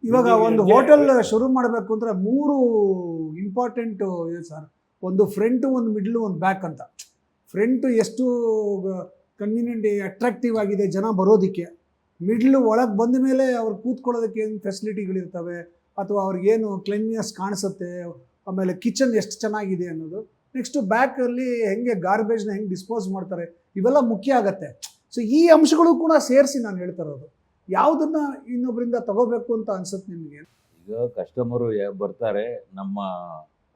ಇವಾಗ ಒಂದು ಹೋಟೆಲ್ ಶುರು ಮಾಡಬೇಕು ಅಂದರೆ 3 ಇಂಪಾರ್ಟೆಂಟ್ ಇದೆ ಸರ್. ಒಂದು ಫ್ರಂಟು, ಒಂದು ಮಿಡ್ಲು, ಒಂದು ಬ್ಯಾಕ್ ಅಂತ. ಫ್ರಂಟು ಎಷ್ಟು ಕನ್ವೀನಿಯೆಂಟ್ ಅಟ್ರಾಕ್ಟಿವ್ ಆಗಿದೆ ಜನ ಬರೋದಕ್ಕೆ, ಮಿಡ್ಲು ಒಳಗೆ ಬಂದ ಮೇಲೆ ಅವ್ರು ಕೂತ್ಕೊಳ್ಳೋದಕ್ಕೆ ಏನು ಫೆಸಿಲಿಟಿಗಳಿರ್ತವೆ, ಅಥವಾ ಅವ್ರಿಗೇನು ಕ್ಲೀನ್ನೆಸ್ ಕಾಣಿಸುತ್ತೆ, ಆಮೇಲೆ ಕಿಚನ್ ಎಷ್ಟು ಚೆನ್ನಾಗಿದೆ ಅನ್ನೋದು. ನೆಕ್ಸ್ಟು ಬ್ಯಾಕಲ್ಲಿ ಹೆಂಗೆ ಗಾರ್ಬೇಜ್ನ ಹೆಂಗೆ ಡಿಸ್ಪೋಸ್ ಮಾಡ್ತಾರೆ, ಇವೆಲ್ಲ ಮುಖ್ಯ ಆಗತ್ತೆ. ಸೊ ಈ ಅಂಶಗಳು ಕೂಡ ಸೇರಿಸಿ ನಾನು ಹೇಳ್ತಾ ಇರೋದು. ಯಾವುದನ್ನು ಇನ್ನೊಬ್ಬರಿಂದ ತಗೋಬೇಕು ಅಂತ ಅನ್ಸುತ್ತೆ ನಿಮಗೆ? ಈಗ ಕಸ್ಟಮರು ಬರ್ತಾರೆ, ನಮ್ಮ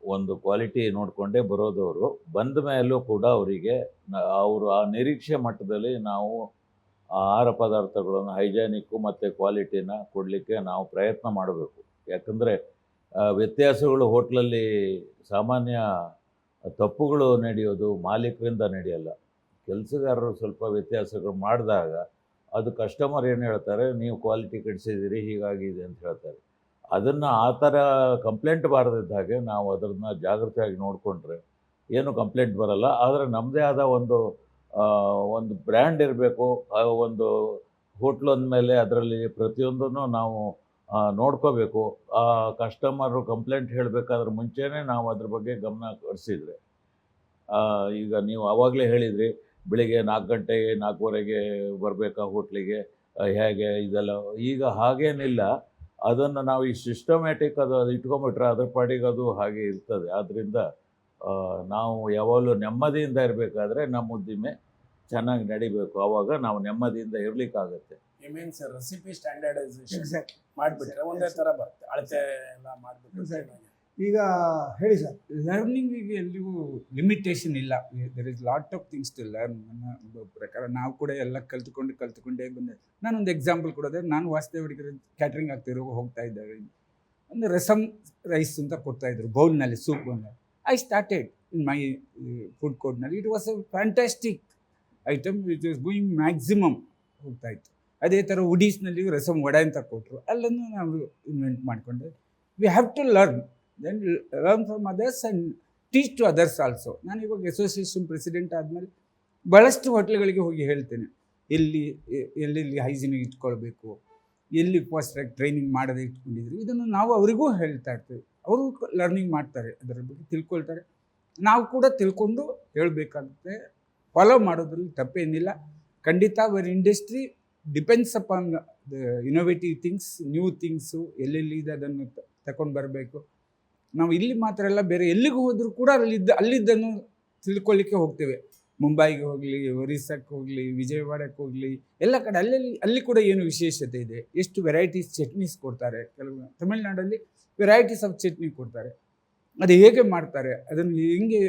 ಒಂದು ಕ್ವಾಲಿಟಿ ನೋಡಿಕೊಂಡೇ ಬರೋದವರು. ಬಂದ ಮೇಲೂ ಕೂಡ ಅವರಿಗೆ ಅವರು ಆ ನಿರೀಕ್ಷೆ ಮಟ್ಟದಲ್ಲಿ ನಾವು ಆಹಾರ ಪದಾರ್ಥಗಳನ್ನು ಹೈಜಾನಿಕ್ಕು ಮತ್ತು ಕ್ವಾಲಿಟಿನ ಕೊಡಲಿಕ್ಕೆ ನಾವು ಪ್ರಯತ್ನ ಮಾಡಬೇಕು. ಯಾಕಂದರೆ ವ್ಯತ್ಯಾಸಗಳು ಹೋಟ್ಲಲ್ಲಿ ಸಾಮಾನ್ಯ ತಪ್ಪುಗಳು ನಡೆಯೋದು ಮಾಲೀಕರಿಂದ ನಡೆಯಲ್ಲ. ಕೆಲಸಗಾರರು ಸ್ವಲ್ಪ ವ್ಯತ್ಯಾಸಗಳು ಮಾಡಿದಾಗ ಅದು ಕಸ್ಟಮರ್ ಏನು ಹೇಳ್ತಾರೆ, ನೀವು ಕ್ವಾಲಿಟಿ ಕೆಡಿಸಿದ್ದೀರಿ, ಹೀಗಾಗಿದೆ ಅಂತ ಹೇಳ್ತಾರೆ. ಅದನ್ನು ಆ ಥರ ಕಂಪ್ಲೇಂಟ್ ಬಾರದಿದ್ದ ಹಾಗೆ ನಾವು ಅದನ್ನು ಜಾಗೃತಿಯಾಗಿ ನೋಡಿಕೊಂಡ್ರೆ ಏನು ಕಂಪ್ಲೇಂಟ್ ಬರಲ್ಲ. ಆದರೆ ನಮ್ಮದೇ ಆದ ಒಂದು ಬ್ರ್ಯಾಂಡ್ ಇರಬೇಕು. ಒಂದು ಹೋಟ್ಲು ಅಂದಮೇಲೆ ಅದರಲ್ಲಿ ಪ್ರತಿಯೊಂದನ್ನು ನಾವು ನೋಡ್ಕೋಬೇಕು. ಆ ಕಸ್ಟಮರು ಕಂಪ್ಲೇಂಟ್ ಹೇಳಬೇಕಾದ್ರೆ ಮುಂಚೆನೇ ನಾವು ಅದ್ರ ಬಗ್ಗೆ ಗಮನ ಹರಿಸಿದ್ರೆ, ಈಗ ನೀವು ಆವಾಗಲೇ ಹೇಳಿದ್ರಿ ಬೆಳಿಗ್ಗೆ 4 ಗಂಟೆಗೆ 4:15ಗೆ ಬರಬೇಕಾ ಹೋಟ್ಲಿಗೆ, ಹೇಗೆ ಇದೆಲ್ಲ. ಈಗ ಹಾಗೇನಿಲ್ಲ. ಅದನ್ನು ನಾವು ಈ ಸಿಸ್ಟಮ್ಯಾಟಿಕ್ ಅದು ಇಟ್ಕೊಂಬಿಟ್ರೆ ಅದ್ರ ಪಾಡಿಗೆ ಅದು ಹಾಗೆ ಇರ್ತದೆ. ಆದ್ದರಿಂದ ನಾವು ಯಾವಾಗಲೂ ನೆಮ್ಮದಿಯಿಂದ ಇರಬೇಕಾದ್ರೆ ನಮ್ಮ ಉದ್ದಿಮೆ ಚೆನ್ನಾಗಿ ನಡಿಬೇಕು. ಆವಾಗ ನಾವು ನೆಮ್ಮದಿಯಿಂದ ಇರಲಿಕ್ಕಾಗತ್ತೆ. ಮೀನ್ಸ್ ರೆಸಿಪಿ ಸ್ಟ್ಯಾಂಡರ್ಡೈಸೇಷನ್ ಮಾಡಿಬಿಟ್ರೆ ಒಂದೇ ಥರ ಬರುತ್ತೆ, ಅಳತೆ ಎಲ್ಲ ಮಾಡಿಬಿಟ್ಟು. ಈಗ ಹೇಳಿ ಸರ್. ಲರ್ನಿಂಗಿಗೆ ಎಲ್ಲಿಗೂ ಲಿಮಿಟೇಷನ್ ಇಲ್ಲ. There is lot of things to learn. ನನ್ನ ಪ್ರಕಾರ ನಾವು ಕೂಡ ಎಲ್ಲ ಕಲ್ತ್ಕೊಂಡೇ ಬಂದೆ. ನಾನೊಂದು ಎಕ್ಸಾಂಪಲ್ ಕೊಡೋದೆ, ನಾನು ವಾಸುದೇವ್ ಅಡಿಗರ ಕ್ಯಾಟ್ರಿಂಗ್ ಆಗ್ತಿರೋ ಹೋಗ್ತಾ ಇದ್ದಾರೆ. ಒಂದು ರಸಮ್ ರೈಸ್ ಅಂತ ಕೊಡ್ತಾಯಿದ್ರು ಬೌಲ್ನಲ್ಲಿ, ಸೂಪ್ ಬೌಲ್ನಲ್ಲಿ. I started in my food ಕೋರ್ಟ್ನಲ್ಲಿ. It was a fantastic item which was going maximum ಹೋಗ್ತಾಯಿತ್ತು. ಅದೇ ಥರ ಉಡೀಸ್ನಲ್ಲಿ ರಸಮ್ ವಡೆ ಅಂತ ಕೊಟ್ಟರು, ಅಲ್ಲನ್ನು ನಾವು ಇನ್ವೆಂಟ್ ಮಾಡಿಕೊಂಡೆ. We have to learn, then learn from others and teach to others also. ನಾನು ಇವಾಗ ಅಸೋಸಿಯೇಷನ್ ಪ್ರೆಸಿಡೆಂಟ್ ಆದಮೇಲೆ ಭಾಳಷ್ಟು ಹೋಟ್ಲುಗಳಿಗೆ ಹೋಗಿ ಹೇಳ್ತೇನೆ, ಎಲ್ಲೆಲ್ಲಿ ಹೈಜಿನಿಕ್ ಇಟ್ಕೊಳ್ಬೇಕು, ಎಲ್ಲಿ ಫಾಸ್ಟಾಗಿ ಟ್ರೈನಿಂಗ್ ಮಾಡದೇ ಇಟ್ಕೊಂಡಿದ್ರು, ಇದನ್ನು ನಾವು ಅವರಿಗೂ ಹೇಳ್ತಾ ಇರ್ತೀವಿ. ಅವರು ಲರ್ನಿಂಗ್ ಮಾಡ್ತಾರೆ, ಅದರ ಬಗ್ಗೆ ತಿಳ್ಕೊಳ್ತಾರೆ. ನಾವು ಕೂಡ ತಿಳ್ಕೊಂಡು ಹೇಳಬೇಕಾಗುತ್ತೆ. ಫಾಲೋ ಮಾಡೋದ್ರಲ್ಲಿ ತಪ್ಪೇನಿಲ್ಲ. ಖಂಡಿತ our industry depends upon the innovative things, new things ಎಲ್ಲೆಲ್ಲಿದೆ ಅದನ್ನು ತಗೊಂಡು ಬರಬೇಕು. ನಾವು ಇಲ್ಲಿ ಮಾತ್ರ ಅಲ್ಲ, ಬೇರೆ ಎಲ್ಲಿಗೂ ಹೋದರೂ ಕೂಡ ಅಲ್ಲಿದ್ದನ್ನು ತಿಳ್ಕೊಳ್ಳಿಕ್ಕೆ ಹೋಗ್ತೇವೆ. ಮುಂಬೈಗೆ ಹೋಗಲಿ, ಒರಿಸ್ಸಾಕ್ಕೆ ಹೋಗಲಿ, ವಿಜಯವಾಡಕ್ಕೆ ಹೋಗಲಿ, ಎಲ್ಲ ಕಡೆ ಅಲ್ಲಿ ಕೂಡ ಏನು ವಿಶೇಷತೆ ಇದೆ, ಎಷ್ಟು ವೆರೈಟೀಸ್ ಚಟ್ನೀಸ್ ಕೊಡ್ತಾರೆ. ಕೆಲವು ತಮಿಳ್ನಾಡಲ್ಲಿ ವೆರೈಟೀಸ್ ಆಫ್ ಚಟ್ನಿ ಕೊಡ್ತಾರೆ. ಅದು ಹೇಗೆ ಮಾಡ್ತಾರೆ, ಅದನ್ನು ಹೆಂಗೆ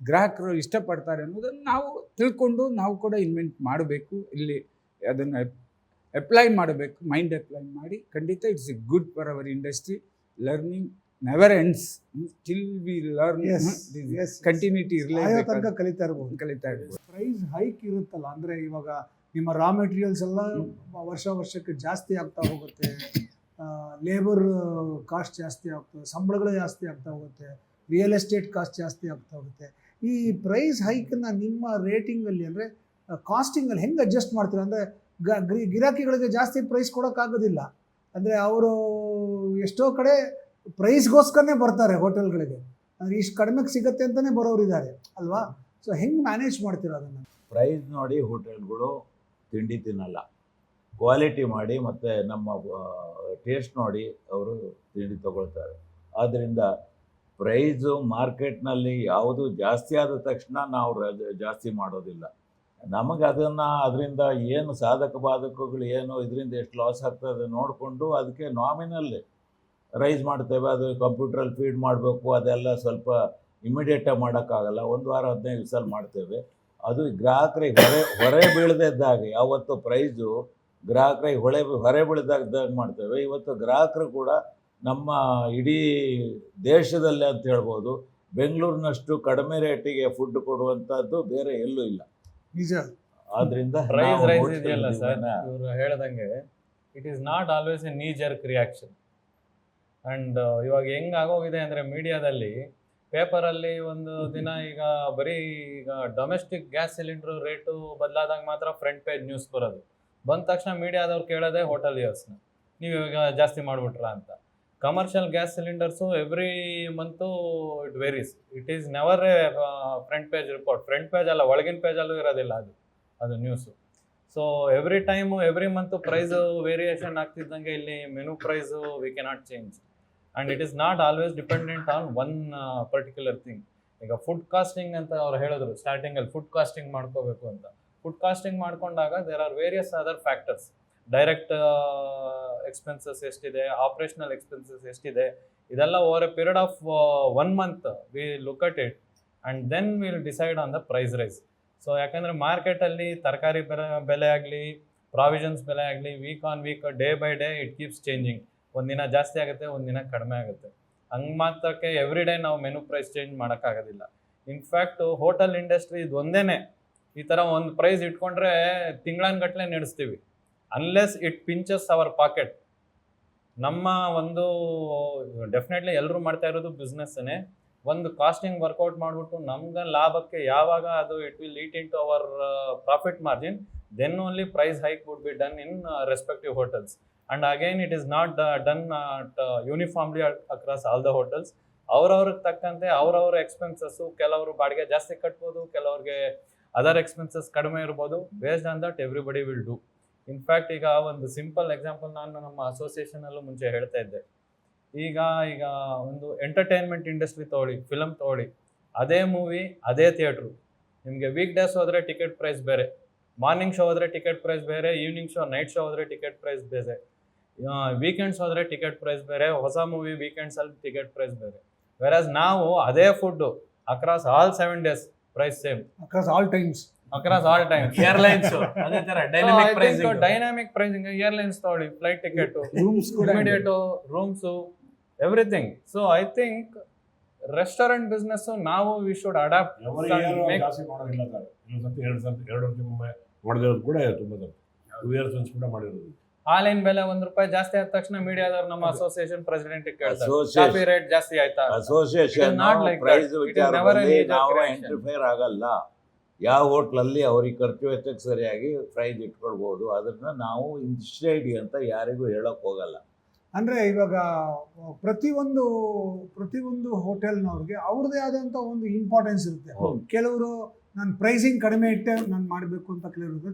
ಗ್ರಾಹಕರು ಇಷ್ಟಪಡ್ತಾರೆ ಅನ್ನೋದನ್ನು ನಾವು ತಿಳ್ಕೊಂಡು ನಾವು ಕೂಡ ಇನ್ವೆಂಟ್ ಮಾಡಬೇಕು. ಇಲ್ಲಿ ಅದನ್ನು ಅಪ್ಲೈ ಮಾಡಬೇಕು, ಮೈಂಡ್ ಅಪ್ಲೈ ಮಾಡಿ. ಖಂಡಿತ it's A good for our industry. Learning never ends. Till we learn, continuity ಇರಲೇಬೇಕು, ಕಲಿತಾ ಇರ್ಬೋದು. ಪ್ರೈಸ್ ಹೈಕ್ ಇರುತ್ತಲ್ಲ, ಅಂದರೆ ಇವಾಗ ನಿಮ್ಮ ರಾ ಮೆಟೀರಿಯಲ್ಸ್ ಎಲ್ಲ ವರ್ಷಕ್ಕೆ ಜಾಸ್ತಿ ಆಗ್ತಾ ಹೋಗುತ್ತೆ, ಲೇಬರ್ ಕಾಸ್ಟ್ ಜಾಸ್ತಿ ಆಗ್ತದೆ, ಸಂಬಳಗಳು ಜಾಸ್ತಿ ಆಗ್ತಾ ಹೋಗುತ್ತೆ, ರಿಯಲ್ ಎಸ್ಟೇಟ್ ಕಾಸ್ಟ್ ಜಾಸ್ತಿ ಆಗ್ತಾ ಹೋಗುತ್ತೆ. ಈ ಪ್ರೈಸ್ ಹೈಕನ್ನು ನಿಮ್ಮ ರೇಟಿಂಗಲ್ಲಿ ಅಂದರೆ ಕಾಸ್ಟಿಂಗಲ್ಲಿ ಹೆಂಗೆ ಅಡ್ಜಸ್ಟ್ ಮಾಡ್ತೀರಾ? ಅಂದರೆ ಗಿರಾಕಿಗಳಿಗೆ ಜಾಸ್ತಿ ಪ್ರೈಸ್ ಕೊಡೋಕ್ಕಾಗೋದಿಲ್ಲ. ಅಂದರೆ ಅವರು ಎಷ್ಟೋ ಕಡೆ ಪ್ರೈಸ್ಗೋಸ್ಕರನೇ ಬರ್ತಾರೆ ಹೋಟೆಲ್ಗಳಿಗೆ, ಅಂದರೆ ಇಷ್ಟು ಕಡಿಮೆಗೆ ಸಿಗುತ್ತೆ ಅಂತಲೇ ಬರೋರಿದ್ದಾರೆ ಅಲ್ವಾ? ಸೊ ಹೆಂಗೆ ಮ್ಯಾನೇಜ್ ಮಾಡ್ತೀರಾ ಅದನ್ನು? ಪ್ರೈಸ್ ನೋಡಿ ಹೋಟೆಲ್ಗಳು ತಿಂಡಿ ತಿನ್ನಲ್ಲ, ಕ್ವಾಲಿಟಿ ಮಾಡಿ ಮತ್ತು ನಮ್ಮ ಟೇಸ್ಟ್ ನೋಡಿ ಅವರು ತಿಂಡಿ ತಗೊಳ್ತಾರೆ. ಆದ್ದರಿಂದ ಪ್ರೈಸು ಮಾರ್ಕೆಟ್ನಲ್ಲಿ ಯಾವುದು ಜಾಸ್ತಿ ಆದ ತಕ್ಷಣ ನಾವು ಜಾಸ್ತಿ ಮಾಡೋದಿಲ್ಲ. ನಮಗೆ ಅದರಿಂದ ಏನು ಸಾಧಕ ಬಾಧಕಗಳು ಏನು, ಇದರಿಂದ ಎಷ್ಟು ಲಾಸ್ ಆಗ್ತದೆ ನೋಡಿಕೊಂಡು ಅದಕ್ಕೆ ನಾಮಿನಲ್ಲಿ ರೈಸ್ ಮಾಡ್ತೇವೆ. ಅದು ಕಂಪ್ಯೂಟ್ರಲ್ಲಿ ಫೀಡ್ ಮಾಡಬೇಕು, ಅದೆಲ್ಲ ಸ್ವಲ್ಪ ಇಮಿಡಿಯೇಟಾಗಿ ಮಾಡೋಕ್ಕಾಗಲ್ಲ. 1 ವಾರ 15 ದಿವಸ ಮಾಡ್ತೇವೆ. ಅದು ಗ್ರಾಹಕರಿಗೆ ಹೊರೆ ಬೀಳದೇ ಇದ್ದಾಗ ಯಾವತ್ತು ಪ್ರೈಸು ಗ್ರಾಹಕರಿಗೆ ಹೊರೆ ಬೀಳದಾಗ ಮಾಡ್ತೇವೆ. ಇವತ್ತು ಗ್ರಾಹಕರು ಕೂಡ ನಮ್ಮ ಇಡೀ ದೇಶದಲ್ಲೇ ಅಂತ ಹೇಳ್ಬೋದು, ಬೆಂಗಳೂರಿನಷ್ಟು ಕಡಿಮೆ ರೇಟಿಗೆ ಫುಡ್ ಕೊಡುವಂಥದ್ದು ಬೇರೆ ಎಲ್ಲೂ ಇಲ್ಲ. ನಿಜ. ಆದ್ರಿಂದ ಪ್ರೈಸ್ ರೈಸ್ ಇದೆಯಲ್ಲ ಸರ್, ಇವರು ಹೇಳ್ದಂಗೆ it is not always A ನೀ ಜರ್ಕ್ ರಿಯಾಕ್ಷನ್. ಆ್ಯಂಡ್ ಇವಾಗ ಹೆಂಗೆ ಆಗೋಗಿದೆ ಅಂದರೆ ಮೀಡಿಯಾದಲ್ಲಿ ಪೇಪರಲ್ಲಿ ಒಂದು ದಿನ ಈಗ ಬರೀ ಈಗ ಡೊಮೆಸ್ಟಿಕ್ ಗ್ಯಾಸ್ ಸಿಲಿಂಡ್ರು ರೇಟು ಬದಲಾದಾಗ ಮಾತ್ರ ಫ್ರಂಟ್ ಪೇಜ್ ನ್ಯೂಸ್ ಬರೋದು. ಬಂದ ತಕ್ಷಣ ಮೀಡಿಯಾದವ್ರು ಕೇಳೋದೆ ಹೋಟೆಲಿಯರ್ಸ್ನ. ನೀವು ಇವಾಗ ಜಾಸ್ತಿ ಮಾಡಿಬಿಟ್ರಾ ಅಂತ. Commercial gas cylinders every month it varies. It is never a front page report. Front page ಅಲ್ಲ, ಒಳಗಿನ ಪೇಜಲ್ಲೂ ಇರೋದಿಲ್ಲ ಅದು news. So every time every month price variation ಆಗ್ತಿದ್ದಂಗೆ ಇಲ್ಲಿ menu price we cannot change. And it is not always dependent on one particular thing. ಈಗ food costing ಅಂತ ಅವ್ರು ಹೇಳಿದ್ರು ಸ್ಟಾರ್ಟಿಂಗಲ್ಲಿ, ಫುಡ್ ಕಾಸ್ಟಿಂಗ್ ಮಾಡ್ಕೋಬೇಕು ಅಂತ. ಫುಡ್ ಕಾಸ್ಟಿಂಗ್ ಮಾಡ್ಕೊಂಡಾಗ there are various other factors. Direct expenses ಎಷ್ಟಿದೆ, ಆಪ್ರೇಷನಲ್ ಎಕ್ಸ್ಪೆನ್ಸಸ್ ಎಷ್ಟಿದೆ, ಇದೆಲ್ಲ over a period of 1 month we look at it and then will decide on the price rise. So ಯಾಕಂದರೆ ಮಾರ್ಕೆಟಲ್ಲಿ ತರಕಾರಿ ಬೆಲೆ ಆಗಲಿ, ಪ್ರಾವಿಷನ್ಸ್ ಬೆಲೆ ಆಗಲಿ, week on week, day by day it keeps changing. ಒಂದಿನ ಜಾಸ್ತಿ ಆಗುತ್ತೆ, ಒಂದಿನ ಕಡಿಮೆ ಆಗುತ್ತೆ. ಹಂಗೆ ಮಾತ್ರಕ್ಕೆ ಎವ್ರಿ ಡೇ ನಾವು ಮೆನು ಪ್ರೈಸ್ ಚೇಂಜ್ ಮಾಡೋಕ್ಕಾಗೋದಿಲ್ಲ. ಇನ್ಫ್ಯಾಕ್ಟ್ ಹೋಟೆಲ್ ಇಂಡಸ್ಟ್ರಿ ಇದು ಒಂದೇ ಈ ಥರ ಒಂದು ಪ್ರೈಸ್ ಇಟ್ಕೊಂಡ್ರೆ ತಿಂಗಳನ್ಗಟ್ಟಲೆ ನಡೆಸ್ತೀವಿ, unless it pinches our pocket. ನಮ್ಮ ಒಂದು ಡೆಫಿನೆಟ್ಲಿ ಎಲ್ಲರೂ ಮಾಡ್ತಾ ಇರೋದು ಬಿಸ್ನೆಸ್ಸೇ. ಒಂದು ಕಾಸ್ಟಿಂಗ್ ವರ್ಕೌಟ್ ಮಾಡಿಬಿಟ್ಟು ನಮ್ಗೆ ಲಾಭಕ್ಕೆ ಯಾವಾಗ ಅದು it will eat into our profit margin, then only price hike would be done in respective hotels. And again it is not done uniformly across all the hotels. ಅವ್ರವ್ರಿಗೆ ತಕ್ಕಂತೆ ಅವ್ರವ್ರ expenses, ಕೆಲವರು ಬಾಡಿಗೆ ಜಾಸ್ತಿ ಕಟ್ಬೋದು, ಕೆಲವ್ರಿಗೆ ಅದರ್ ಎಕ್ಸ್ಪೆನ್ಸಸ್ ಕಡಿಮೆ ಇರ್ಬೋದು. Based on that everybody will do. In fact ಈಗ ಒಂದು ಸಿಂಪಲ್ ಎಕ್ಸಾಂಪಲ್ ನಾನು ನಮ್ಮ ಅಸೋಸಿಯೇಷನಲ್ಲೂ ಮುಂಚೆ ಹೇಳ್ತಾ ಇದ್ದೆ. ಈಗ ಒಂದು ಎಂಟರ್ಟೈನ್ಮೆಂಟ್ ಇಂಡಸ್ಟ್ರಿ ತೊಗೊಳ್ಳಿ, ಫಿಲಮ್ ತೊಗೊಳ್ಳಿ, ಅದೇ ಮೂವಿ ಅದೇ ಥಿಯೇಟ್ರು. ನಿಮಗೆ ವೀಕ್ ಡೇಸ್ ಹೋದರೆ ಟಿಕೆಟ್ ಪ್ರೈಸ್ ಬೇರೆ, ಮಾರ್ನಿಂಗ್ ಶೋ ಹೋದರೆ ಟಿಕೆಟ್ ಪ್ರೈಸ್ ಬೇರೆ, ಈವ್ನಿಂಗ್ ಶೋ ನೈಟ್ ಶೋ ಹೋದರೆ ಟಿಕೆಟ್ ಪ್ರೈಸ್ ಬೇರೆ, ವೀಕೆಂಡ್ಸ್ ಹೋದರೆ ಟಿಕೆಟ್ ಪ್ರೈಸ್ ಬೇರೆ, ಹೊಸ ಮೂವಿ ವೀಕೆಂಡ್ಸಲ್ಲಿ ಟಿಕೆಟ್ ಪ್ರೈಸ್ ಬೇರೆ. ವೆರಾಸ್ ನಾವು ಅದೇ food across all 7 days price same, across all times. Airlines ಅದೇ ತರ ಡೈನಾಮಿಕ್ ಪ್ರೈಸಿಂಗ್. ಏರ್ಲೈನ್ಸ್ ತಗೊಳ್ಳಿ, ಫ್ಲೈಟ್ ಟಿಕೆಟ್, ರೂಮ್ಸ್ ಕೂಡ immediate rooms, everything. So I think restaurant business ನಾವು ವಿ ಶುಡ್ ಅಡಾಪ್ಟ್. ಜಾಸ್ತಿ ಮಾಡೋದಿಲ್ಲ ಸರ್. ಎರಡು ವರ್ಷಕ್ಕೊಮ್ಮೆ ಮಾಡದಿರೋದು ಕೂಡ ತುಂಬ 2 years ಒನ್ಸ್ ಕೂಡ ಮಾಡಿರೋದು. ಹಾಲಿನ ಬೆಲೆ ₹1 ಜಾಸ್ತಿ ಆದ ತಕ್ಷಣ ಮೀಡಿಯಾದವ್ರು ನಮ್ಮ ಅಸೋಸಿಯೇಷನ್ ಪ್ರೆಸಿಡೆಂಟ್ ಕೇಳ್ತಾರೆ, Association- ಕಾಫಿ ರೇಟ್ ಜಾಸ್ತಿ ಆಯ್ತಾ? Association It is not like price that. It is ವಿಚಾರದಲ್ಲಿ never a major ನಾವು correction. ಇಂಟರ್ಫಿಯರ್ ಆಗಲ್ಲ. ಯಾವ ಹೋಟ್ಲಲ್ಲಿ ಅವ್ರಿಗೆ ಖರ್ಚು ವೆಚ್ಚಕ್ಕೆ ಸರಿಯಾಗಿ ಪ್ರೈಸ್ ಇಟ್ಕೊಳ್ಬೋದು, ಅದನ್ನ ನಾವು ಇನ್ಸ್ಟೈಡಿ ಅಂತ ಯಾರಿಗೂ ಹೇಳಕ್ ಹೋಗಲ್ಲ. ಅಂದರೆ ಇವಾಗ ಪ್ರತಿಯೊಂದು ಹೋಟೆಲ್ನವ್ರಿಗೆ ಅವ್ರದ್ದೇ ಆದಂಥ ಒಂದು ಇಂಪಾರ್ಟೆನ್ಸ್ ಇರುತ್ತೆ. ಹೌದು. ಕೆಲವರು ನಾನು ಪ್ರೈಸಿಂಗ್ ಕಡಿಮೆ ಇಟ್ಟೆ ನಾನು ಮಾಡಬೇಕು ಅಂತ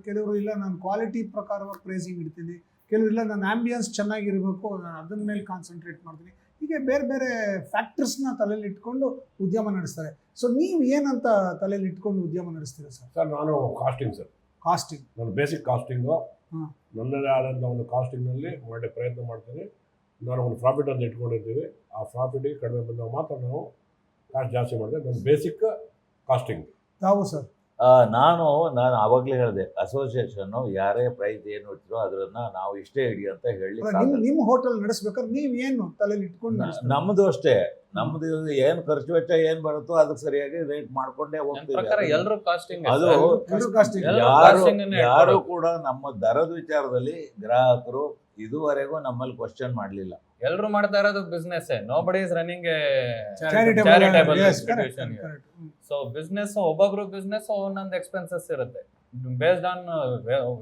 ಕೆಲವರು ಇಲ್ಲ ನಾನು ಕ್ವಾಲಿಟಿ ಪ್ರಕಾರವಾಗಿ ಪ್ರೈಸಿಂಗ್ ಇಡ್ತೀನಿ, ಕೆಲವರು ಇಲ್ಲ ನನ್ನ ಆಂಬಿಯನ್ಸ್ ಚೆನ್ನಾಗಿರಬೇಕು ನಾನು ಅದನ್ನ ಮೇಲೆ ಕಾನ್ಸಂಟ್ರೇಟ್ ಮಾಡ್ತೀನಿ. ಹೀಗೆ ಬೇರೆ ಬೇರೆ ಫ್ಯಾಕ್ಟರ್ಸ್ನ ತಲೆಯಲ್ಲಿ ಇಟ್ಕೊಂಡು ಉದ್ಯಮ ನಡೆಸ್ತಾರೆ. ಸೊ ನೀವು ಏನಂತ ತಲೆಯಲ್ಲಿ ಇಟ್ಕೊಂಡು ಉದ್ಯಮ ನಡೆಸ್ತೀರಾ ಸರ್? ಸರ್ ನಾನು ಕಾಸ್ಟಿಂಗ್ ಸರ್, ಕಾಸ್ಟಿಂಗ್ ನಾನು ಬೇಸಿಕ್ ಕಾಸ್ಟಿಂಗು ಹಾಂ. ನನ್ನದೇ ಆದಂಥ ಒಂದು ಕಾಸ್ಟಿಂಗ್ನಲ್ಲಿ ಮಾಡೋ ಪ್ರಯತ್ನ ಮಾಡ್ತೀನಿ. ನಾನು ಒಂದು ಪ್ರಾಫಿಟ್ ಅಂತ ಇಟ್ಕೊಂಡಿರ್ತೀವಿ, ಆ ಪ್ರಾಫಿಟಿಗೆ ಕಡಿಮೆ ಬಂದಾಗ ಮಾತ್ರ ನಾವು ಕಾಸ್ಟ್ ಜಾಸ್ತಿ ಮಾಡಿದೆ. ನನ್ನ ಬೇಸಿಕ್ ಕಾಸ್ಟಿಂಗ್. ತಾವು ಸರ್? ನಾನು ಆವಾಗಲೇ ಹೇಳಿದೆ, ಅಸೋಸಿಯೇಷನ್ನು ಯಾರೇ ಪ್ರೈಸ್ ಏನು ಇಟ್ಟರು ಅದನ್ನ ನಾವು ಇಷ್ಟೇ ಇಡಿ ಅಂತ ಹೇಳಿ ನಿಮ್ಮ ಹೋಟೆಲ್ ನಡೆಸ್ಬೇಕಾದ್ರೆ ನೀವು ಏನು ತಲೆಯಲ್ಲಿ ಇಟ್ಕೊಂಡು ನಡೆಸ್ತೀರಾ? ನಮ್ಮದು ಅಷ್ಟೇ. ನಮ್ದು ಏನು ಖರ್ಚು ವೆಚ್ಚ ಏನು ಬರುತ್ತೋ ಅದಕ್ಕೆ ಸರಿಯಾಗಿ ರೇಟ್ ಮಾಡ್ಕೊಂಡೇ ಹೋಗ್ತೀವಿ. ಪ್ರಕಾರ ಎಲ್ಲರೂ ಕಾಸ್ಟಿಂಗ್ ಅದು ಕಾಸ್ಟಿಂಗ್ ಯಾರು ಕೂಡ ನಮ್ಮ ದರದ ವಿಚಾರದಲ್ಲಿ ಗ್ರಾಹಕರು ಇದುವರೆಗೂ ನಮ್ಮಲ್ಲಿ ಕ್ವಶನ್ ಮಾಡಲಿಲ್ಲ. ಎಲ್ಲರೂ ಮಾಡ್ತಾ ಇರೋದು business. Nobody is running a charitable charitable yes, institution. correct. So business ಒಬ್ಬೊಬ್ರು ಬಿಸ್ನೆಸ್ ಒಂದೊಂದು ಎಕ್ಸ್ಪೆನ್ಸಸ್ ಇರುತ್ತೆ based on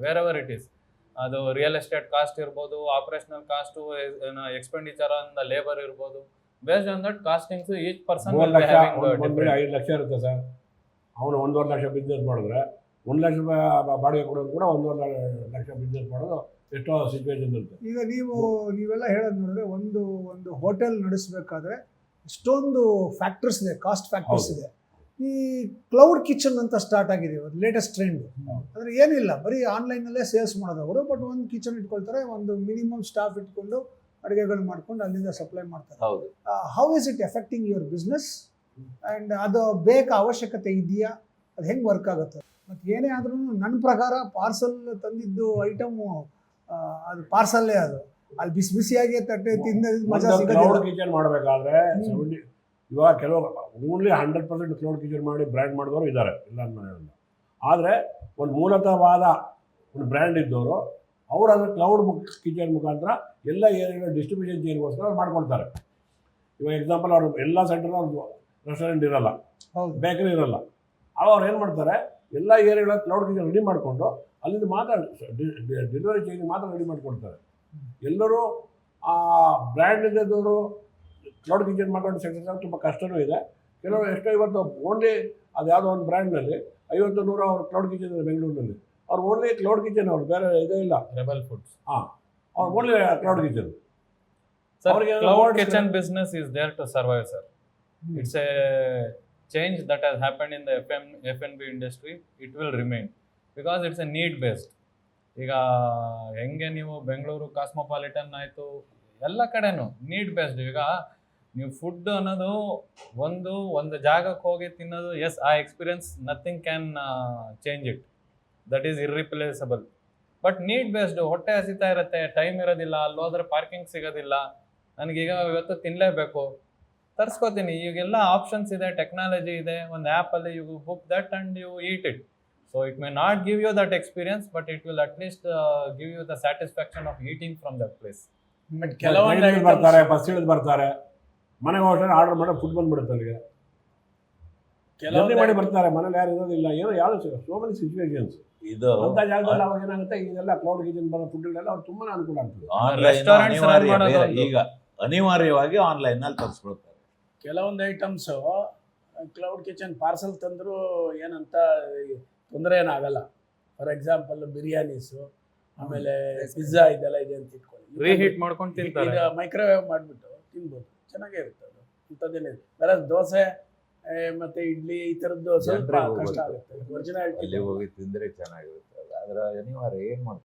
wherever it is. ಅದು ರಿಯಲ್ ಎಸ್ಟೇಟ್ ಕಾಸ್ಟ್ ಇರ್ಬೋದು, operational cost, expenditure on the labour ಇರ್ಬೋದು. Based on that costings each person 5 lakh ಇರುತ್ತೆ sir. ಅವನು 1.5 lakh business ಮಾಡಿದ್ರೆ 1 ಲಕ್ಷ ರೂಪಾಯಿ ಬಾಡಿಗೆ ಕೊಡೋದು ಕೂಡ 1.5 ಲಕ್ಷ ಬಿಸ್ನೆಸ್ ಮಾಡೋದು ಎಷ್ಟೋ ಸಿಚುವೇಶನ್ ಇರುತ್ತೆ. ಈಗ ನೀವೆಲ್ಲ ಹೇಳೋದು ನೋಡಿದ್ರೆ ಒಂದು ಹೋಟೆಲ್ ನಡೆಸಬೇಕಾದ್ರೆ ಎಷ್ಟೊಂದು ಫ್ಯಾಕ್ಟರ್ಸ್ ಇದೆ, ಕಾಸ್ಟ್ ಫ್ಯಾಕ್ಟರ್ಸ್ ಇದೆ. ಈ ಕ್ಲೌಡ್ ಕಿಚನ್ ಅಂತ ಸ್ಟಾರ್ಟ್ ಆಗಿದೆ ಲೇಟೆಸ್ಟ್ ಟ್ರೆಂಡ್. ಅಂದರೆ ಏನಿಲ್ಲ, ಬರೀ ಆನ್ಲೈನಲ್ಲೇ ಸೇಲ್ಸ್ ಮಾಡೋದವರು, ಬಟ್ ಒಂದು ಕಿಚನ್ ಇಟ್ಕೊಳ್ತಾರೆ, ಒಂದು ಮಿನಿಮಮ್ ಸ್ಟಾಫ್ ಇಟ್ಕೊಂಡು ಅಡುಗೆಗಳು ಮಾಡ್ಕೊಂಡು ಅಲ್ಲಿಂದ ಸಪ್ಲೈ ಮಾಡ್ತಾರೆ. ಹೌದು. How is it affecting your business and ಅದು ಬೇಕಾ, ಅವಶ್ಯಕತೆ ಇದೆಯಾ, ಅದು ಹೆಂಗೆ ವರ್ಕ್ ಆಗುತ್ತೆ? ಮತ್ತು ಏನೇ ಆದ್ರೂ ನನ್ನ ಪ್ರಕಾರ ಪಾರ್ಸಲ್ ತಂದಿದ್ದು ಐಟಮು ಅದು ಪಾರ್ಸಲ್ಲೇ, ಅದು ಅಲ್ಲಿ ಬಿಸಿ ಬಿಸಿಯಾಗಿ ತಟ್ಟೆ ತಿಂದ ಮಜಾ ಕ್ಲೌಡ್ ಸಿಗೋದಿಲ್ಲ. ಕಿಚನ್ ಮಾಡಬೇಕಾದ್ರೆ 70 ಇವಾಗ ಕೆಲವು ಓನ್ಲಿ 100% ಕ್ಲೌಡ್ ಕಿಚನ್ ಮಾಡಿ ಬ್ರ್ಯಾಂಡ್ ಮಾಡಿದವರು ಇದ್ದಾರೆ, ಇಲ್ಲ ಅಂತ ನಾನು ಹೇಳಿಲ್ಲ. ಆದರೆ ಒಂದು ಮೂಲತಃವಾದ ಒಂದು ಬ್ರ್ಯಾಂಡ್ ಇದ್ದವರು ಅವರು ಅದನ್ನು ಕ್ಲೌಡ್ ಕಿಚನ್ ಮುಖಾಂತರ ಎಲ್ಲ ಏರಿಯಾಗಳ ಡಿಸ್ಟ್ರಿಬ್ಯೂಷನ್ ಚೇನ್ಗೋಸ್ಕರ ಮಾಡ್ಕೊಳ್ತಾರೆ. ಇವಾಗ ಎಕ್ಸಾಂಪಲ್ ಅವರು ಎಲ್ಲ ಸೆಂಟರ್ ಅವ್ರು ರೆಸ್ಟೋರೆಂಟ್ ಇರಲ್ಲ, ಹೌದು, ಬೇಕರಿ ಇರಲ್ಲ, ಅವ್ರು ಏನು ಮಾಡ್ತಾರೆ ಎಲ್ಲ ಏರಿಯಾಗಳ ಕ್ಲೌಡ್ ಕಿಚನ್ ರೆಡಿ ಮಾಡಿಕೊಂಡು ಅಲ್ಲಿಂದ ಮಾತ್ರ ಡೆಲಿವರಿ ಚೈನ್ ಮಾತ್ರ ರೆಡಿ ಮಾಡಿಕೊಡ್ತಾರೆ. ಎಲ್ಲರೂ ಆ ಬ್ರ್ಯಾಂಡ್ ಇದ್ದವರು ಕ್ಲೌಡ್ ಕಿಚನ್ ಮಾಡ್ಕೊಂಡು ಸಕ್ಸಸ್ ಆಗೋದು ತುಂಬ ಕಷ್ಟನೂ ಇದೆ. ಕೆಲವರು ಎಷ್ಟೋ ಇವತ್ತು ಓನ್ಲಿ ಅದು ಯಾವುದೋ ಒಂದು ಬ್ರ್ಯಾಂಡ್ನಲ್ಲಿ 50-100 ಅವ್ರು ಕ್ಲೌಡ್ ಕಿಚನ್ ಇದೆ ಬೆಂಗಳೂರಿನಲ್ಲಿ. ಅವ್ರು ಓನ್ಲಿ ಕ್ಲೌಡ್ ಕಿಚನ್, ಅವ್ರು ಬೇರೆ ಇದೇ ಇಲ್ಲ. Rebel Foods. ಅವ್ರು ಓನ್ಲಿ ಕ್ಲೌಡ್ ಕಿಚನ್. Sir, ಅವ್ರಿಗೆ cloud awards kitchen business is there to survive, sir. It's a change that has happened in the F&B industry. It will remain because it's a need based. ಈಗ ಹೆಂಗೆ ನೀವು Bengaluru cosmopolitan ಆಯಿತು ಎಲ್ಲ ಕಡೆನೂ need based. ಈಗ ನೀವು food ಅನ್ನೋದು ಒಂದು ಜಾಗಕ್ಕೆ ಹೋಗಿ ತಿನ್ನೋದು, ಎಸ್ ಆ experience nothing can change it, that is irreplaceable. But need based, ಹೊಟ್ಟೆ ಹಸಿತಾ ಇರುತ್ತೆ, ಟೈಮ್ ಇರೋದಿಲ್ಲ, ಅಲ್ಲಿ ಹೋದ್ರೆ ಪಾರ್ಕಿಂಗ್ ಸಿಗೋದಿಲ್ಲ, ನನಗೀಗ ಇವತ್ತು ತಿನ್ನಲೇಬೇಕು, ತರಿಸ್ಕೋತೀನಿ. ಈಗೆಲ್ಲ ಆಪ್ಷನ್ಸ್ ಇದೆ, ಟೆಕ್ನಾಲಜಿ ಇದೆ, ಒಂದು ಆ್ಯಪಲ್ಲಿ you book that and you eat it. So it may not give you that experience, but it will at least give you the satisfaction of eating from that place. But ಕೆಲವೊಂದು ಟ್ರೈನಲ್ಲಿ ಬರ್ತಾರೆ, bus ಇಳಿದು ಬರ್ತಾರೆ, ಮನೆಗೆ ಹೋಗ್ತಾರೆ, order ಮಾಡೋ food ಬಂದ್ಬಿಡುತ್ತೆ ಅಲ್ಲಿಗೆ. ಜರ್ನಿ ಮಾಡಿ ಬರ್ತಾರೆ, ಮನೇಲಿ ಯಾರು ಇರೋದಿಲ್ಲ, ಏನೋ ಯಾವುದು ಸೋ ಮೆನಿ ಸಿಚುವೇಶನ್ಸ್. ಇದು ಅಂತ ಜಾಗದಲ್ಲಿ ಅವಾಗ ಏನಾಗುತ್ತೆ, ಇದೆಲ್ಲ ಕ್ಲೌಡ್ ಕಿಚನ್ ಬರೋ ಫುಡ್ಗಳೆಲ್ಲ ಅವ್ರು ತುಂಬಾ ಅನುಕೂಲ ಆಗ್ತದೆ. Restaurants run ಮಾಡೋದು ಒಂದು. ಈಗ ಅನಿವಾರ್ಯವಾಗಿ ಆನ್ಲೈನ್ ನಲ್ಲಿ ತರಿಸ್ಕೊಳ್ತಾರೆ. ಕೆಲವೊಂದು ಐಟಮ್ಸು ಕ್ಲೌಡ್ ಕಿಚನ್ ಪಾರ್ಸಲ್ ತಂದರೂ ಏನಂತ ತೊಂದರೆ ಏನಾಗಲ್ಲ. ಫಾರ್ ಎಕ್ಸಾಂಪಲ್ ಬಿರಿಯಾನೀಸು, ಆಮೇಲೆ ಪಿಜ್ಜಾ ಇದೆಲ್ಲ ಇದೆ ಅಂತ ಇಟ್ಕೊಳ್ಳಿ, ರೀಹೀಟ್ ಮಾಡ್ಕೊಂಡು ತಿಂತಾರೆ. ಈಗ ಮೈಕ್ರೋವೇವ್ ಮಾಡಿಬಿಟ್ಟು ತಿನ್ಬೋದು, ಚೆನ್ನಾಗೇ ಇರುತ್ತೆ ಅದು. ಇಂಥದ್ದೇನೆ ಬೇರೆ ದೋಸೆ ಮತ್ತೆ ಇಡ್ಲಿ ಈ ಥರದ್ದು ಸ್ವಲ್ಪ ಜನರಿಗೆ ಕಷ್ಟ ಹೋಗುತ್ತೆ. ಆಗುತ್ತೆ. ಒರಿಜಿನಾಲಿಟಿ ಅಲ್ಲಿ ಹೋಗಿ ತಿಂದ್ರೆ ಚೆನ್ನಾಗಿರುತ್ತೆ. ಆದ್ರೆ ಅನಿವಾರ್ಯ ಏನ್ ಮಾಡ್ತಾರೆ.